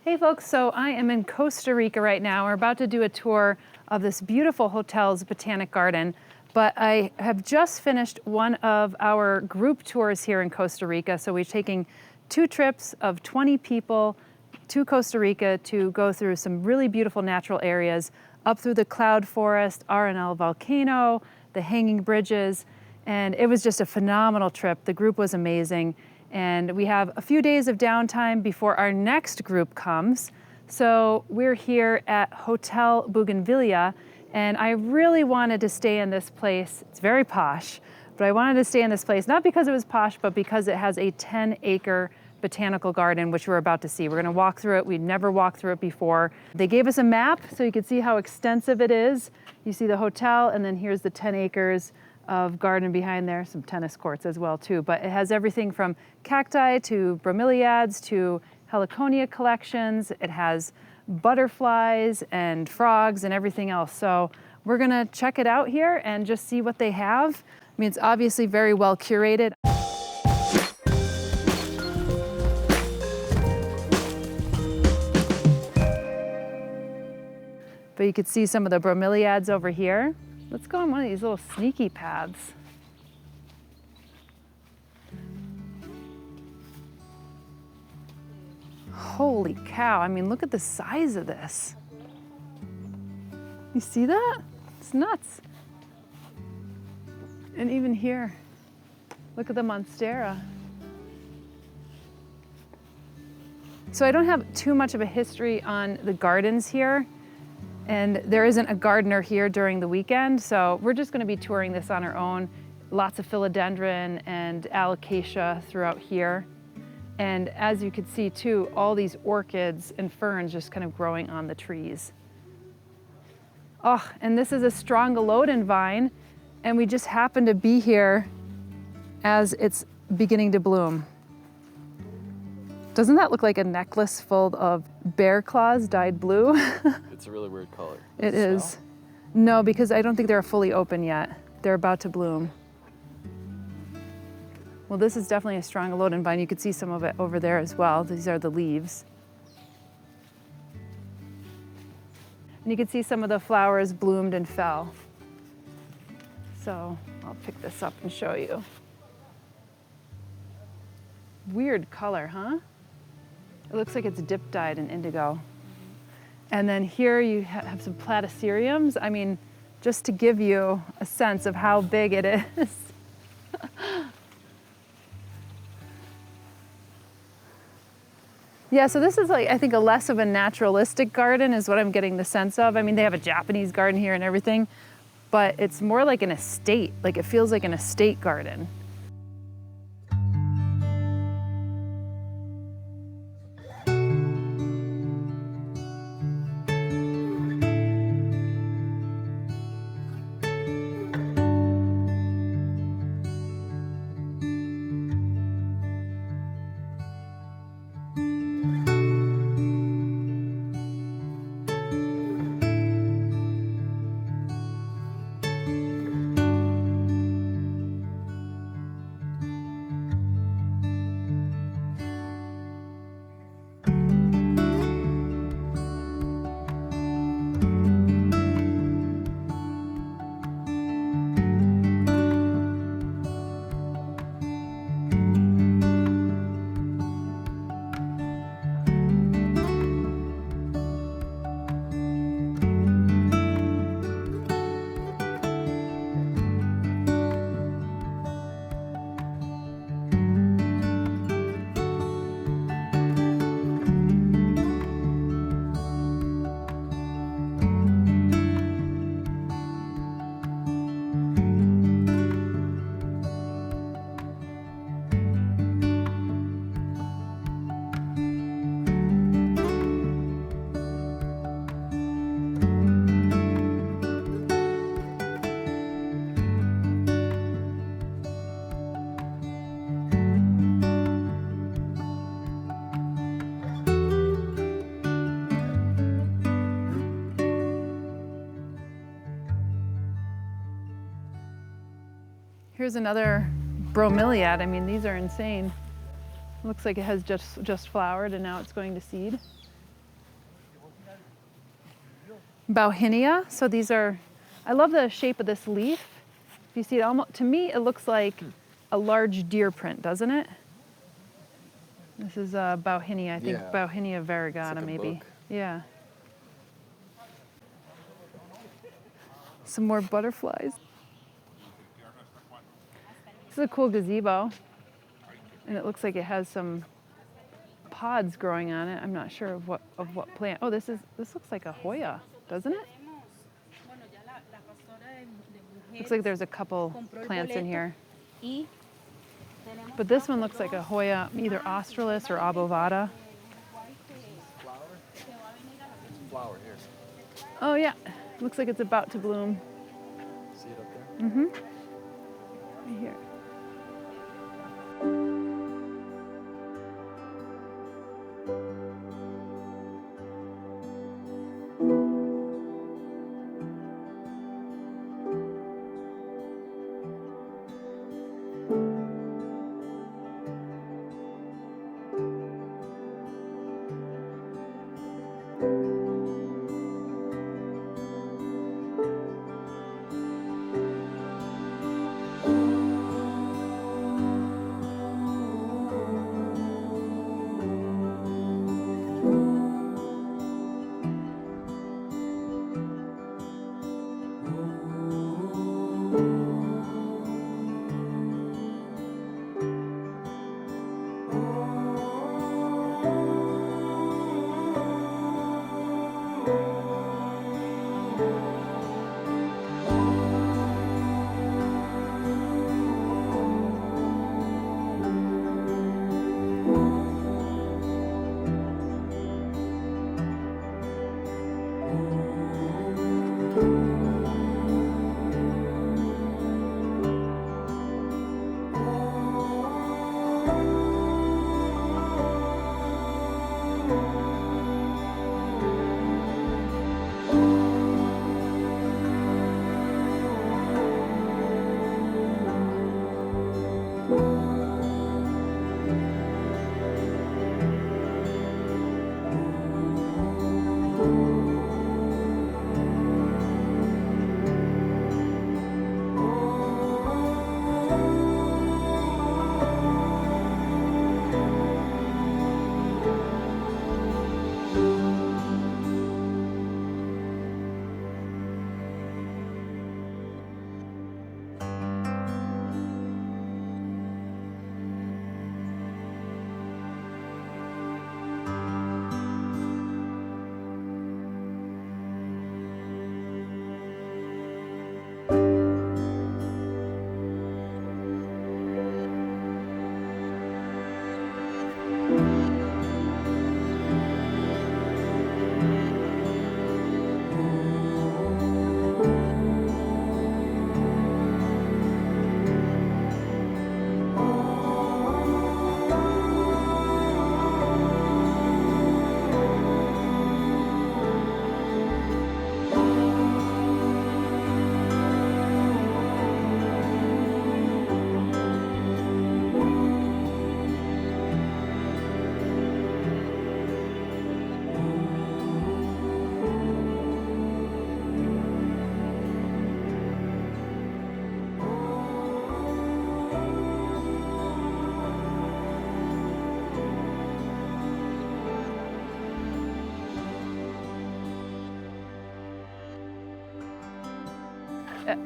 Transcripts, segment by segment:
Hey folks, so I am in Costa Rica right now. We're about to do a tour of this beautiful hotel's botanic garden, but I have just finished one of our group tours here in Costa Rica. So we're taking 2 trips of 20 people to Costa Rica to go through some really beautiful natural areas, up through the cloud forest, RNL volcano, the hanging bridges, and it was just a phenomenal trip. The group was amazing. And we have a few days of downtime before our next group comes. So we're here at Hotel Bougainvillea, and I really wanted to stay in this place. It's very posh, but I wanted to stay in this place, not because it was posh, but because it has a 10-acre botanical garden, which we're about to see. We're gonna walk through it. We'd never walked through it before. They gave us a map so you could see how extensive it is. You see the hotel, and then here's the 10 acres of garden behind there, some tennis courts as well too, but it has everything from cacti to bromeliads to heliconia collections. It has butterflies and frogs and everything else. So we're gonna check it out here and just see what they have. I mean, it's obviously very well curated. But you could see some of the bromeliads over here. Let's go on one of these little sneaky paths. Holy cow, I mean, look at the size of this. You see that? It's nuts. And even here, look at the monstera. So I don't have too much of a history on the gardens here. And there isn't a gardener here during the weekend, so we're just gonna be touring this on our own. Lots of philodendron and alocasia throughout here. And as you can see too, all these orchids and ferns just kind of growing on the trees. Oh, and this is a strongylodon vine, and we just happen to be here as it's beginning to bloom. Doesn't that look like a necklace full of bear claws dyed blue? It's a really weird color. It is. No, because I don't think they're fully open yet. They're about to bloom. Well, this is definitely a strongylodon vine. You could see some of it over there as well. These are the leaves. And you can see some of the flowers bloomed and fell. So I'll pick this up and show you. Weird color, huh? It looks like it's dip dyed in indigo. And then here you have some platyceriums. I mean, just to give you a sense of how big it is. Yeah, so this is like, I think, a less of a naturalistic garden is what I'm getting the sense of. I mean, they have a Japanese garden here and everything, but it's more like an estate. Like it feels like an estate garden. Here's another bromeliad. I mean, these are insane. Looks like it has just flowered and now it's going to seed. Bauhinia. So these are, I love the shape of this leaf. If you see it, almost, to me, it looks like a large deer print, doesn't it? This is Bauhinia, I think. Yeah. Bauhinia variegata, like a maybe. book. Yeah. Some more butterflies. This is a cool gazebo. And it looks like it has some pods growing on it. I'm not sure of what plant. Oh, this looks like a Hoya, doesn't it? Looks like there's a couple plants in here. But this one looks like a Hoya, either australis or obovata. Flower here. Oh yeah, looks like it's about to bloom. See it up there? Mm-hmm. Right here.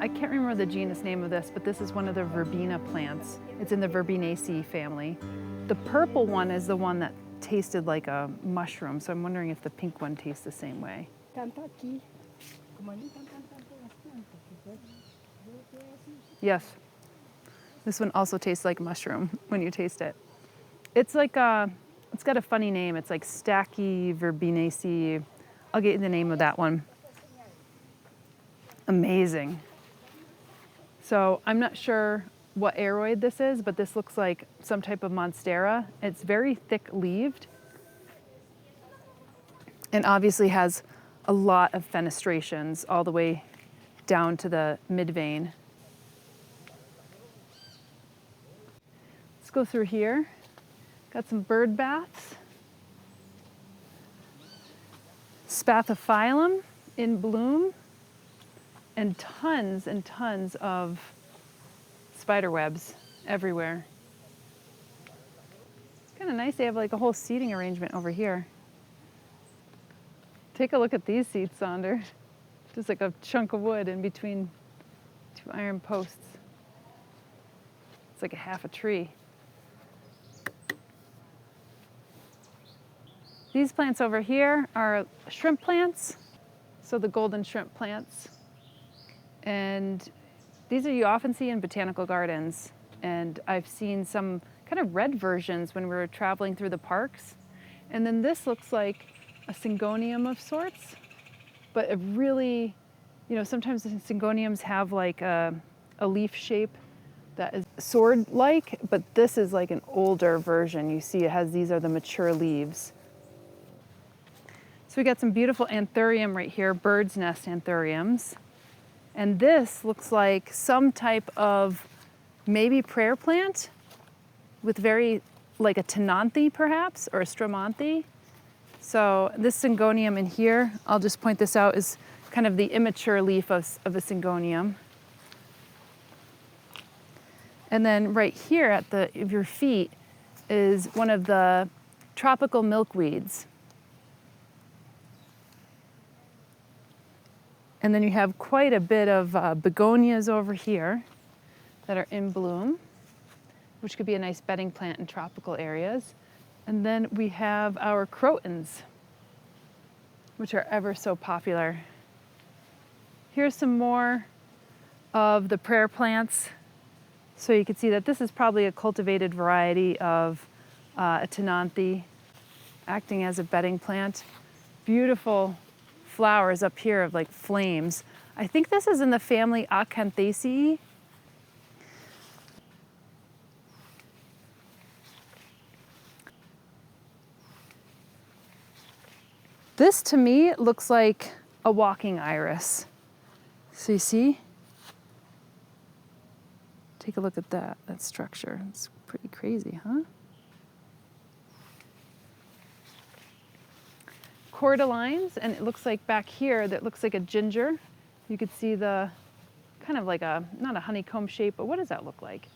I can't remember the genus name of this, but this is one of the verbena plants. It's in the Verbenaceae family. The purple one is the one that tasted like a mushroom, so I'm wondering if the pink one tastes the same way. Yes. This one also tastes like mushroom when you taste it. It's like it's got a funny name. It's like Stachy Verbenaceae. I'll get you the name of that one. Amazing. So I'm not sure what aroid this is, but this looks like some type of monstera. It's very thick-leaved and obviously has a lot of fenestrations all the way down to the mid-vein. Let's go through here. Got some bird baths. Spathiphyllum in bloom, and tons of spider webs everywhere. It's kind of nice. They have like a whole seating arrangement over here. Take a look at these seats, Sander. Just like a chunk of wood in between two iron posts. It's like a half a tree. These plants over here are shrimp plants, so the golden shrimp plants. And these are you often see in botanical gardens. And I've seen some kind of red versions when we were traveling through the parks. And then this looks like a syngonium of sorts, but it really, you know, sometimes the syngoniums have like a leaf shape that is sword-like, but this is like an older version. You see it has, these are the mature leaves. So we got some beautiful anthurium right here, bird's nest anthuriums. And this looks like some type of maybe prayer plant with very, like a tenanthe perhaps, or a stramanthe. So this syngonium in here, I'll just point this out, is kind of the immature leaf of a syngonium. And then right here at of your feet is one of the tropical milkweeds. And then you have quite a bit of begonias over here that are in bloom, which could be a nice bedding plant in tropical areas. And then we have our crotons, which are ever so popular. Here's some more of the prayer plants. So you can see that this is probably a cultivated variety of a tenanthe acting as a bedding plant. Beautiful flowers up here of like flames. I think this is in the family Acanthaceae. This to me looks like a walking iris. So you see? Take a look at that structure. It's pretty crazy, huh? Cordylines, and it looks like back here, that looks like a ginger. You could see the kind of like not a honeycomb shape, but what does that look like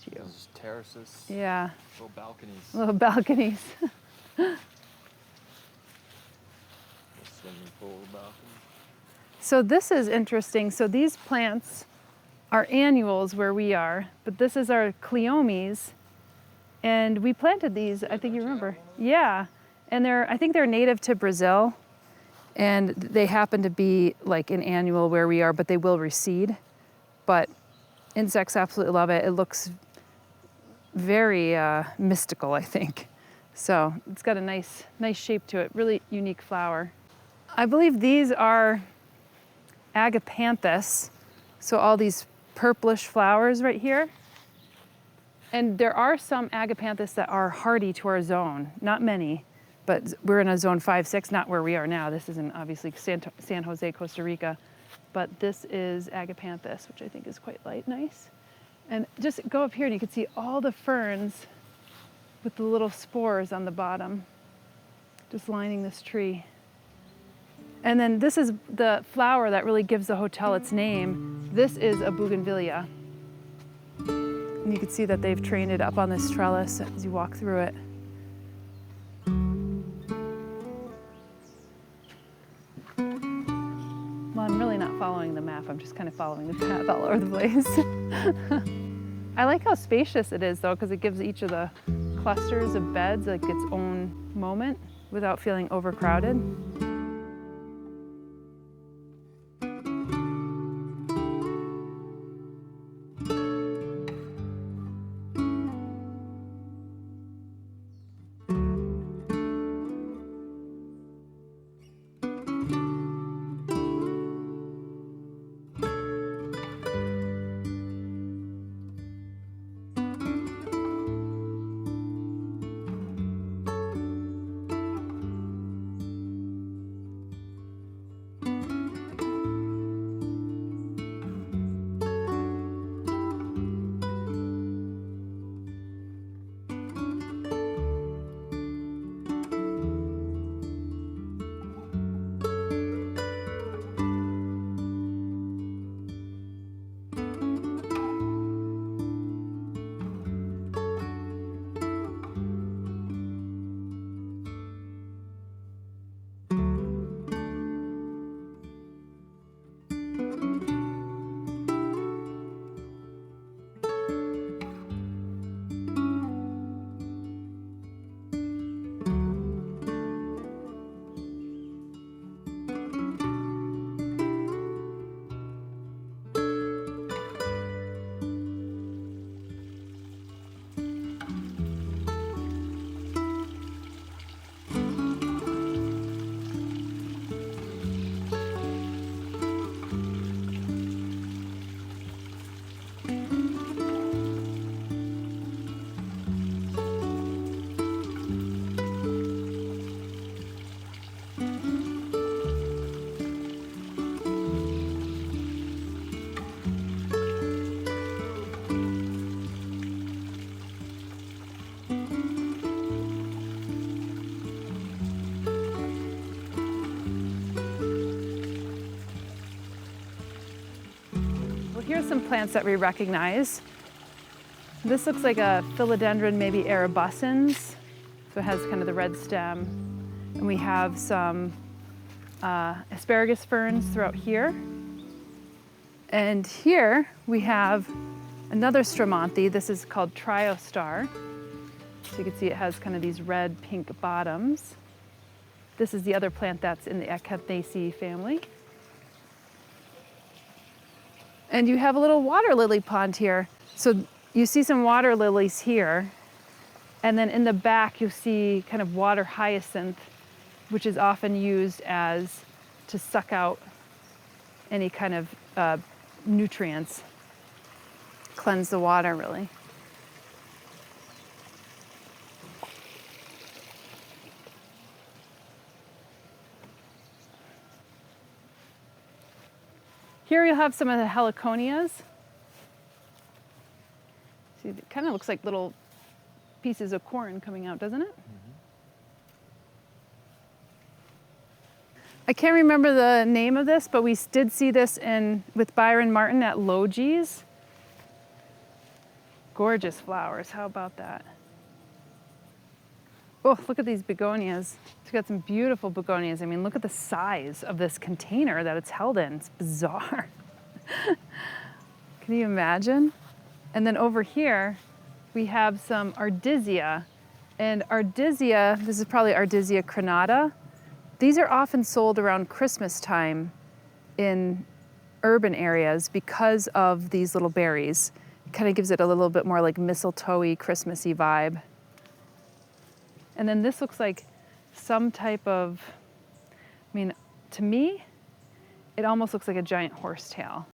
to you? Those terraces. Yeah. Little balconies. Little balconies. A swimming pool balcony. So this is interesting. So these plants are annuals where we are, but this is our cleomes, and we planted these, I think you remember. Yeah, and I think they're native to Brazil, and they happen to be like an annual where we are, but they will reseed. But insects absolutely love it. It looks very mystical, I think. So it's got a nice shape to it, really unique flower. I believe these are agapanthus, so all these purplish flowers right here. And there are some agapanthus that are hardy to our zone, not many, but we're in a zone 5-6, not where we are now. This isn't obviously San Jose, Costa Rica, but this is agapanthus, which I think is quite nice. And just go up here and you can see all the ferns with the little spores on the bottom, just lining this tree. And then this is the flower that really gives the hotel its name. This is a Buganvilia. And you can see that they've trained it up on this trellis as you walk through it. Well, I'm really not following the map. I'm just kind of following the path all over the place. I like how spacious it is though, because it gives each of the clusters of beds like its own moment without feeling overcrowded. here's some plants that we recognize. This looks like a philodendron, maybe arabescens. So it has kind of the red stem. And we have some asparagus ferns throughout here. And here we have another Stramanthe. This is called Triostar. So you can see it has kind of these red pink bottoms. This is the other plant that's in the Acanthaceae family. And you have a little water lily pond here. So you see some water lilies here. And then in the back, you'll see kind of water hyacinth, which is often used to suck out any kind of nutrients, cleanse the water really. Here you'll have some of the heliconias. See, it kind of looks like little pieces of corn coming out, doesn't it? Mm-hmm. I can't remember the name of this, but we did see this with Byron Martin at Logie's. Gorgeous flowers, how about that? Oh, look at these begonias. It's got some beautiful begonias. I mean, look at the size of this container that it's held in. It's bizarre. Can you imagine? And then over here, we have some Ardisia. And Ardisia, this is probably Ardisia crenata. These are often sold around Christmas time in urban areas because of these little berries. It kind of gives it a little bit more like mistletoe-y, Christmassy vibe. And then this looks like some type of, I mean, to me, it almost looks like a giant horsetail.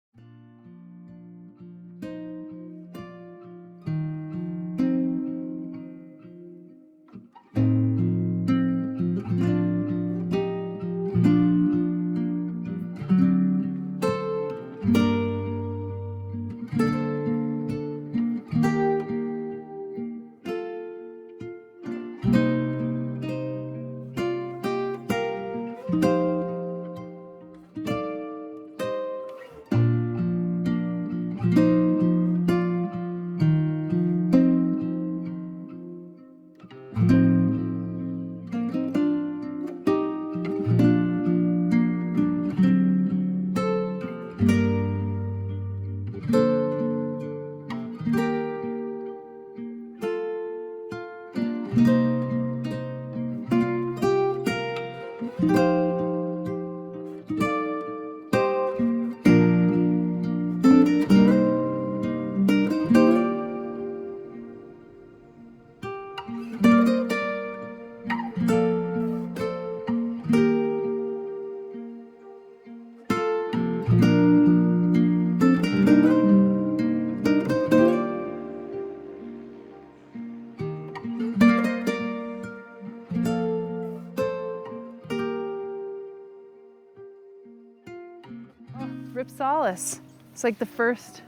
Ripsalis. It's like the first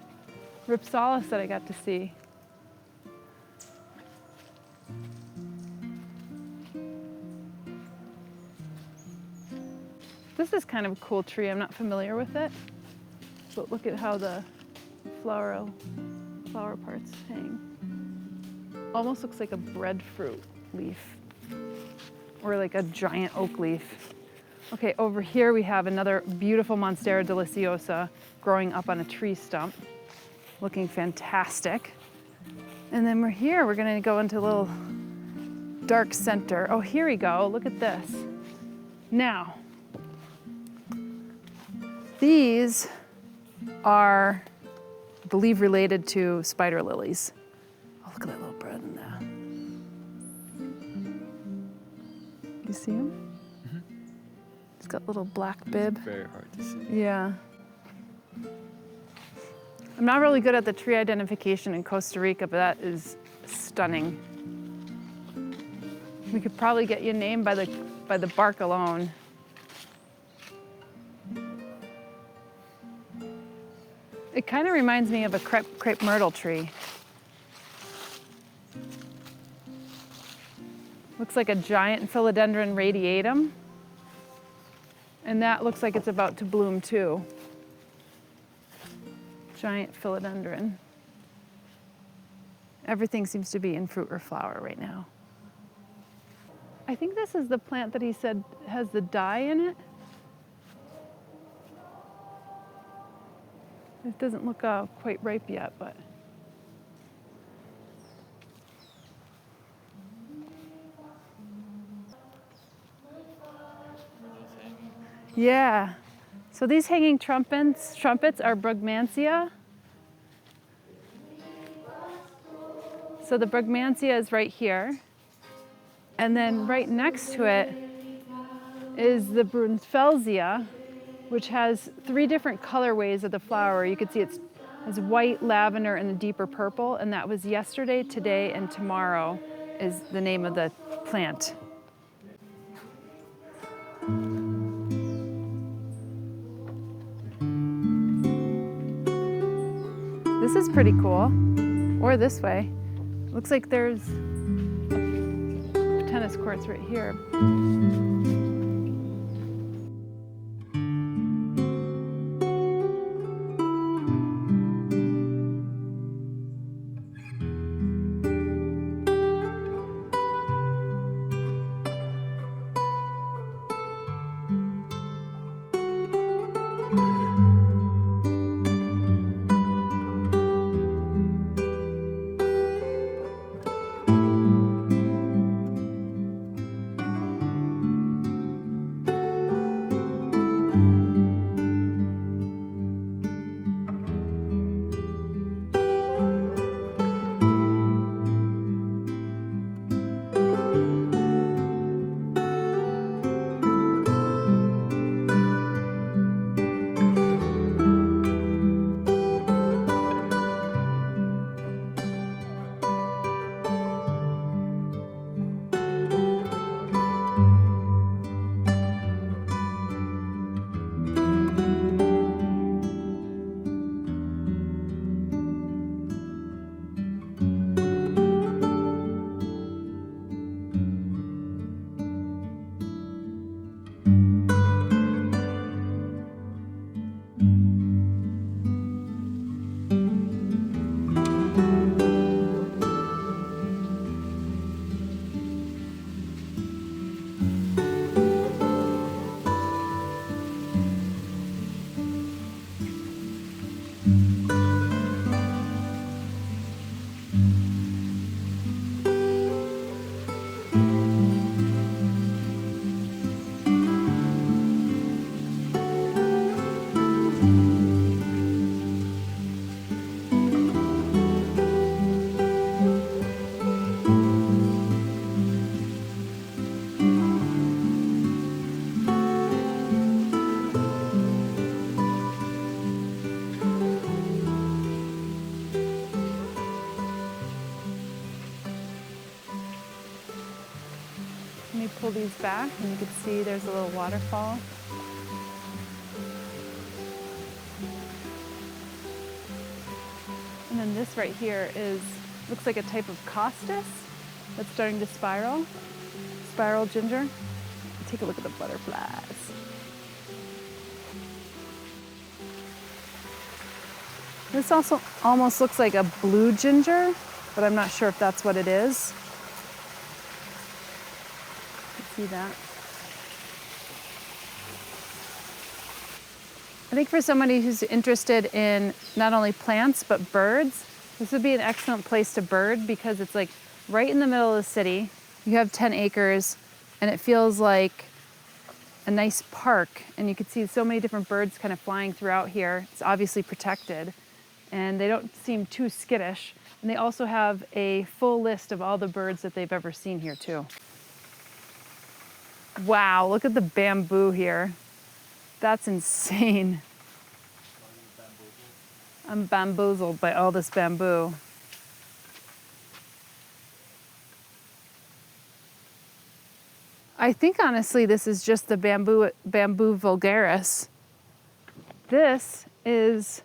Ripsalis that I got to see. This is kind of a cool tree. I'm not familiar with it, but look at how the flower parts hang. Almost looks like a breadfruit leaf or like a giant oak leaf. Okay, over here we have another beautiful Monstera deliciosa growing up on a tree stump, looking fantastic. And then we're gonna go into a little dark center. Oh, here we go, look at this. Now, these are, I believe, related to spider lilies. Oh, look at that little bud in there. You see him? It's got a little black bib. Very hard to see. Yeah. I'm not really good at the tree identification in Costa Rica, but that is stunning. We could probably get you named by the bark alone. It kind of reminds me of a crepe myrtle tree. Looks like a giant philodendron radiatum. And that looks like it's about to bloom too. Giant philodendron. Everything seems to be in fruit or flower right now. I think this is the plant that he said has the dye in it. It doesn't look quite ripe yet, but. Yeah. So these hanging trumpets are Brugmansia. So the Brugmansia is right here. And then right next to it is the Brunfelsia, which has 3 different colorways of the flower. You can see it has white, lavender, and a deeper purple. And that was yesterday, today, and tomorrow is the name of the plant. This is pretty cool. Or this way. Looks like there's tennis courts right here. Let me pull these back and you can see there's a little waterfall. And then this right here looks like a type of costus that's starting to spiral ginger. Take a look at the butterflies. This also almost looks like a blue ginger, but I'm not sure if that's what it is. See that? I think for somebody who's interested in not only plants but birds, this would be an excellent place to bird because it's like right in the middle of the city. You have 10 acres and it feels like a nice park, and you can see so many different birds kind of flying throughout here. It's obviously protected and they don't seem too skittish. And they also have a full list of all the birds that they've ever seen here too. Wow, look at the bamboo here. That's insane. I'm bamboozled by all this bamboo. I think honestly this is just the bamboo vulgaris. This is,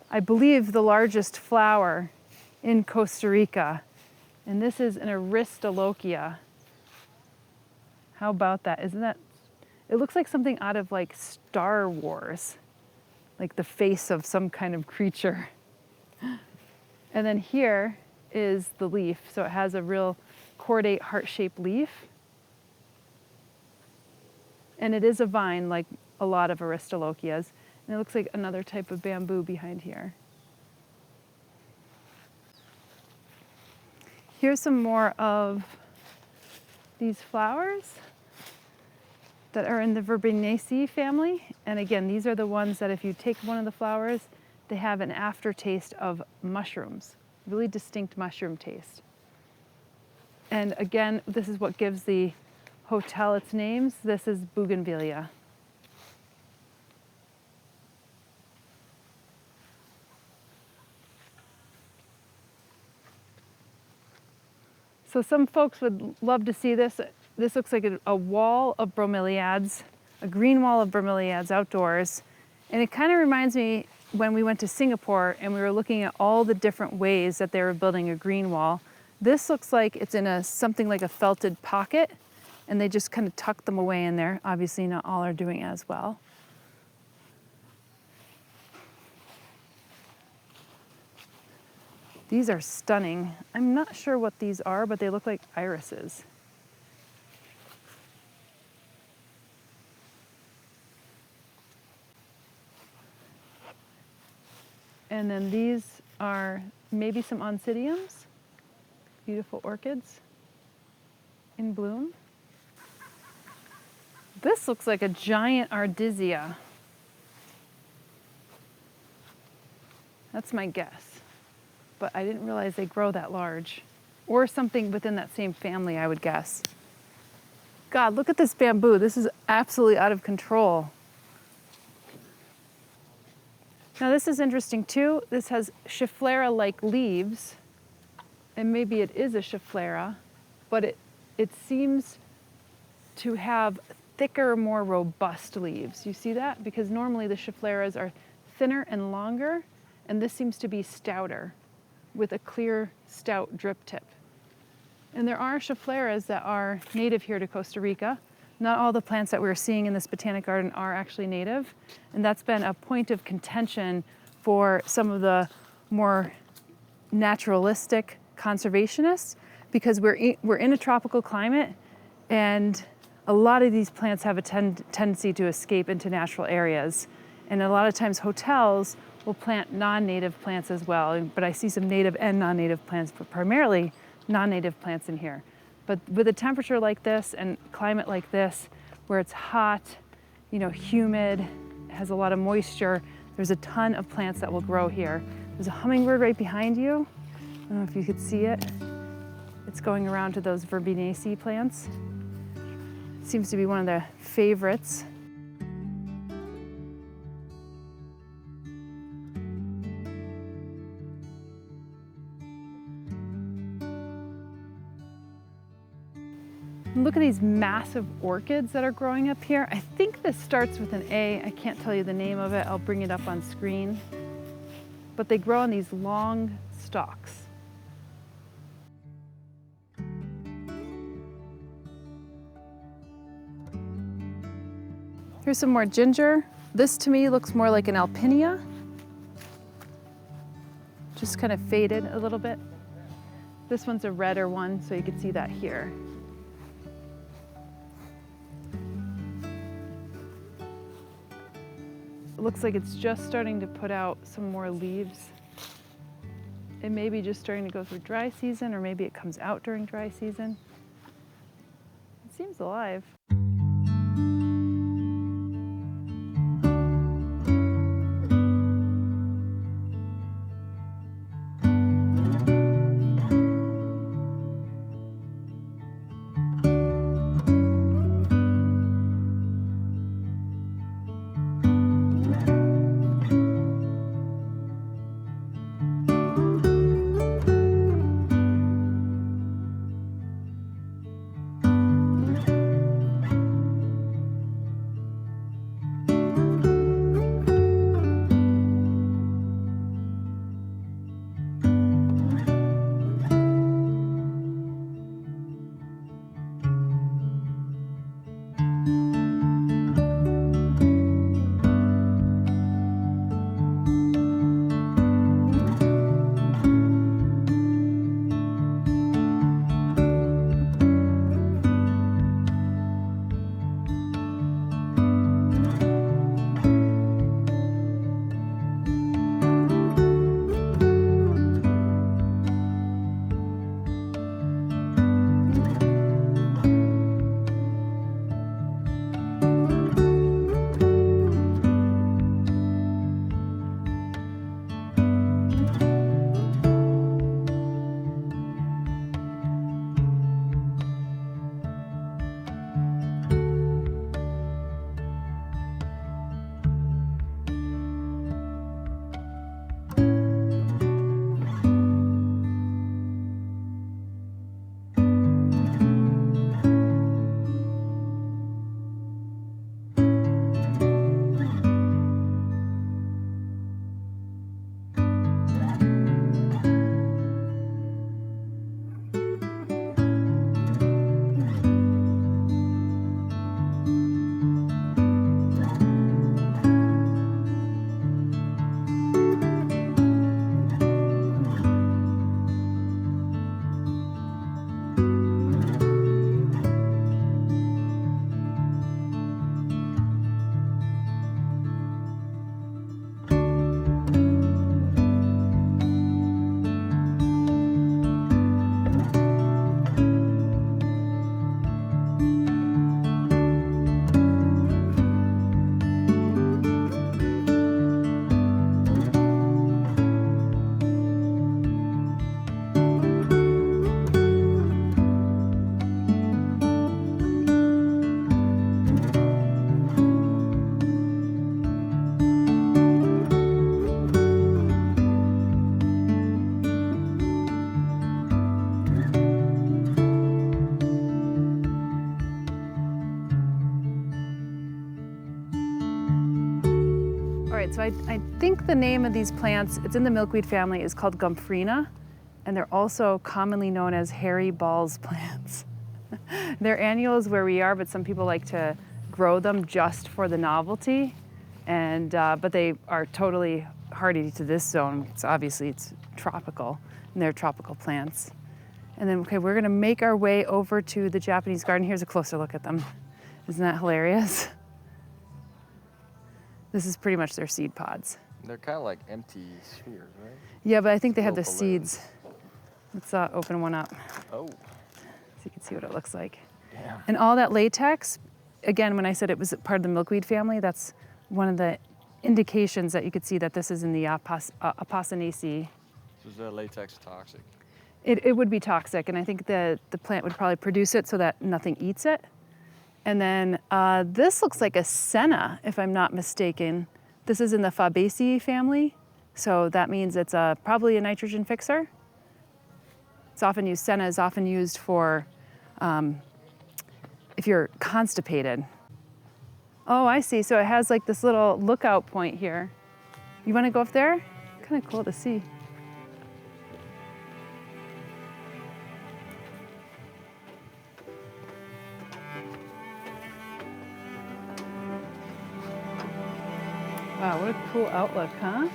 I believe, the largest flower in Costa Rica. And this is an Aristolochia. How about that? Isn't that, it looks like something out of like Star Wars, like the face of some kind of creature. And then here is the leaf. So it has a real cordate heart-shaped leaf. And it is a vine like a lot of Aristolochias. And it looks like another type of bamboo behind here. Here's some more of these flowers that are in the Verbenaceae family. And again, these are the ones that if you take one of the flowers, they have an aftertaste of mushrooms, really distinct mushroom taste. And again, this is what gives the hotel its names. This is Buganvilia. So some folks would love to see this. This looks like a wall of bromeliads, a green wall of bromeliads outdoors. And it kind of reminds me when we went to Singapore and we were looking at all the different ways that they were building a green wall. This looks like it's in something like a felted pocket, and they just kind of tuck them away in there. Obviously not all are doing it as well. These are stunning. I'm not sure what these are, but they look like irises. And then these are maybe some oncidiums, beautiful orchids in bloom. This looks like a giant ardisia. That's my guess. But I didn't realize they grow that large. Or something within that same family, I would guess. God, look at this bamboo. This is absolutely out of control. Now this is interesting too. This has Schefflera-like leaves, and maybe it is a Schefflera, but it seems to have thicker, more robust leaves. You see that? Because normally the Scheffleras are thinner and longer, and this seems to be stouter with a clear, stout drip tip. And there are Scheffleras that are native here to Costa Rica. Not all the plants that we're seeing in this botanic garden are actually native, and that's been a point of contention for some of the more naturalistic conservationists, because we're in a tropical climate, and a lot of these plants have a tendency to escape into natural areas. And a lot of times hotels will plant non-native plants as well, but I see some native and non-native plants, but primarily non-native plants in here. But with a temperature like this and climate like this, where it's hot, humid, has a lot of moisture, there's a ton of plants that will grow here. There's a hummingbird right behind you. I don't know if you could see it. It's going around to those Verbenaceae plants. It seems to be one of the favorites. Look at these massive orchids that are growing up here. I think this starts with an A. I can't tell you the name of it. I'll bring it up on screen. But they grow on these long stalks. Here's some more ginger. This to me looks more like an alpinia. Just kind of faded a little bit. This one's a redder one, so you can see that here. It looks like it's just starting to put out some more leaves. It may be just starting to go through dry season, or maybe it comes out during dry season. It seems alive. right, so I think the name of these plants, it's in the milkweed family, is called Gomphrena, and they're also commonly known as hairy balls plants. They're annuals where we are, but some people like to grow them just for the novelty, and but they are totally hardy to this zone. It's tropical, and they're tropical plants. And then, okay, we're gonna make our way over to the Japanese garden. Here's a closer look at them. Isn't that hilarious? This is pretty much their seed pods. They're kind of like empty spheres, right? Yeah, but I think they have Little the balloons. seeds. Let's open one up Oh, so you can see what it looks like. damn. And all that latex, again, when I said it was part of the milkweed family, that's one of the indications that you could see that this is in the Apocynaceae. So is that latex toxic? It would be toxic, and I think the plant would probably produce it so that nothing eats it. And then this looks like a senna, if I'm not mistaken. This is in the Fabaceae family, so that means it's probably a nitrogen fixer. It's often used, senna is often used for if you're constipated. Oh, I see, so it has like this little lookout point here. You wanna go up there? Kind of cool to see. Wow, what a cool outlook, huh?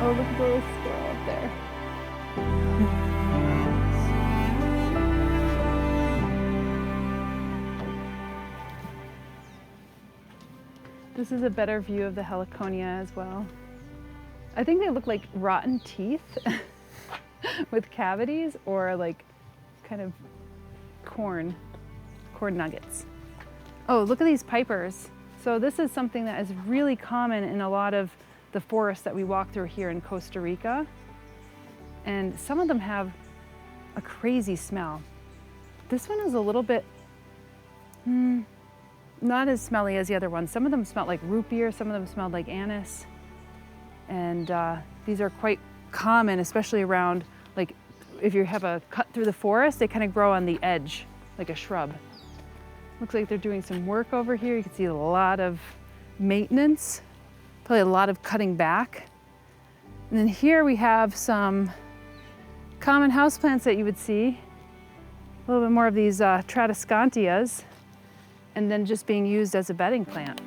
Oh, look at the little squirrel up there. This is a better view of the heliconia as well. I think they look like rotten teeth with cavities, or like kind of corn nuggets. Oh, look at these pipers. So this is something that is really common in a lot of the forests that we walk through here in Costa Rica. And some of them have a crazy smell. This one is a little bit, not as smelly as the other ones. Some of them smell like root beer, some of them smell like anise. And these are quite common, especially around, like if you have a cut through the forest, they kind of grow on the edge, like a shrub. Looks like they're doing some work over here. You can see a lot of maintenance, probably a lot of cutting back. And then here we have some common houseplants that you would see. A little bit more of these Tradescantias, and then just being used as a bedding plant.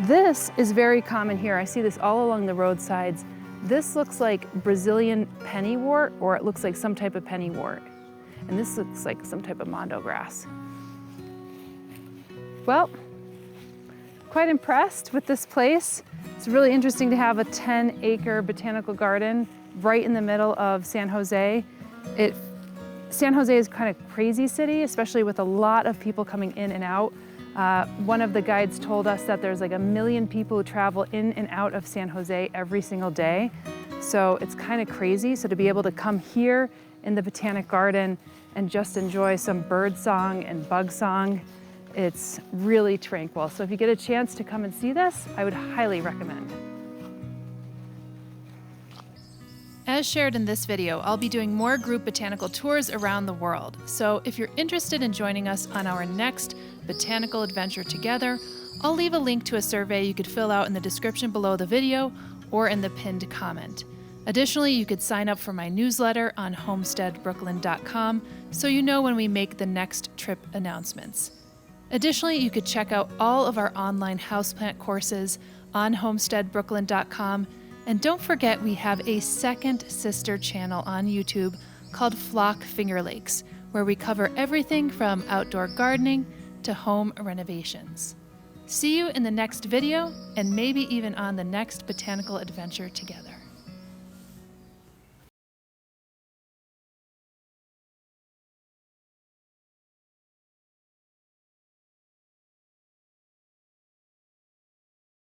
This is very common here. I see this all along the roadsides. This looks like Brazilian pennywort, or it looks like some type of pennywort. And this looks like some type of mondo grass. Well, quite impressed with this place. It's really interesting to have a 10-acre botanical garden right in the middle of San Jose. San Jose is kind of crazy city, especially with a lot of people coming in and out. One of the guides told us that there's like 1 million people who travel in and out of San Jose every single day. So it's kind of crazy. So to be able to come here in the Botanic Garden and just enjoy some bird song and bug song, it's really tranquil. So if you get a chance to come and see this, I would highly recommend. As shared in this video, I'll be doing more group botanical tours around the world. So if you're interested in joining us on our next botanical adventure together, I'll leave a link to a survey you could fill out in the description below the video or in the pinned comment. Additionally, you could sign up for my newsletter on homesteadbrooklyn.com so you know when we make the next trip announcements. Additionally, you could check out all of our online houseplant courses on homesteadbrooklyn.com. And don't forget, we have a second sister channel on YouTube called Flock Finger Lakes, where we cover everything from outdoor gardening to home renovations. See you in the next video, and maybe even on the next botanical adventure together.